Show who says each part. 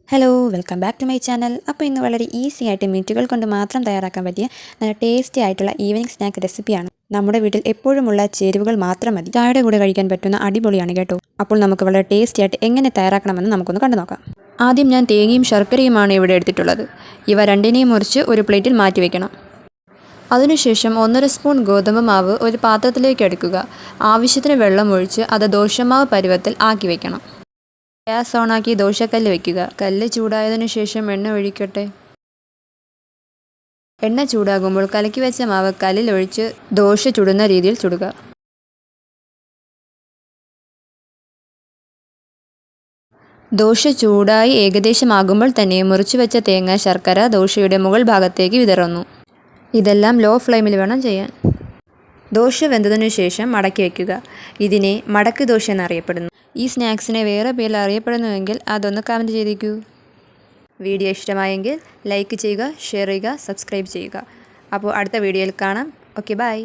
Speaker 1: Hello welcome back to my channel. അപ്പോൾ ഇന്ന് വളരെ ഈസി ആയിട്ട് മിനിറ്റുകൾ കൊണ്ട് മാത്രം തയ്യാറാക്കാൻ പറ്റിയ നല്ല ടേസ്റ്റി ആയിട്ടുള്ള ഈവനിങ് സ്നാക്ക് റെസിപ്പിയാണ്. നമ്മുടെ വീട്ടിൽ എപ്പോഴുമുള്ള ചേരുവകൾ മാത്രം മതി ചായയുടെ കൂടെ കഴിക്കാൻ പറ്റുന്ന അടിപൊളിയാണ് കേട്ടോ. അപ്പോൾ നമുക്ക് വളരെ ടേസ്റ്റി ആയിട്ട് എങ്ങനെ തയ്യാറാക്കണമെന്ന് നമുക്കൊന്ന് കണ്ടു നോക്കാം. ആദ്യം ഞാൻ തേങ്ങയും ശർക്കരയുമാണ് ഇവിടെ എടുത്തിട്ടുള്ളത്. ഇവ രണ്ടിനെയും മുറിച്ച് ഒരു പ്ലേറ്റിൽ മാറ്റി വയ്ക്കണം. അതിനുശേഷം 1.5 സ്പൂൺ ഗോതമ്പ് മാവ് ഒരു പാത്രത്തിലേക്ക് എടുക്കുക. ആവശ്യത്തിന് വെള്ളം ഒഴിച്ച് അത് ദോശമാവ് പരുവത്തിൽ ആക്കി വയ്ക്കണം. ഗ്യാസ് ഓണാക്കി ദോശക്കല്ല് വയ്ക്കുക. കല്ല് ചൂടായതിനു ശേഷം എണ്ണ ഒഴിക്കട്ടെ. എണ്ണ ചൂടാകുമ്പോൾ കലക്കി വെച്ച മാവ് കല്ലിൽ ഒഴിച്ച് ദോശ ചുടുന്ന രീതിയിൽ ചുടുക. ദോശ ചൂടായി ഏകദേശമാകുമ്പോൾ തന്നെ മുറിച്ചു വെച്ച തേങ്ങ, ശർക്കര ദോശയുടെ മുകൾ ഭാഗത്തേക്ക് വിതറുന്നു. ഇതെല്ലാം ലോ ഫ്ലെയിമിൽ വേണം ചെയ്യാൻ. ദോശ വെന്തതിനു ശേഷം മടക്കി വയ്ക്കുക. ഇതിനെ മടക്ക് ദോശ എന്നറിയപ്പെടുന്നു. ഈ സ്നാക്സിനെ വേറെ പേരിൽ അറിയപ്പെടുന്നുവെങ്കിൽ അതൊന്ന് കമൻറ്റ് ചെയ്തേക്കൂ. വീഡിയോ ഇഷ്ടമായെങ്കിൽ ലൈക്ക് ചെയ്യുക, ഷെയർ ചെയ്യുക, സബ്സ്ക്രൈബ് ചെയ്യുക. അപ്പോൾ അടുത്ത വീഡിയോയിൽ കാണാം. Okay, by.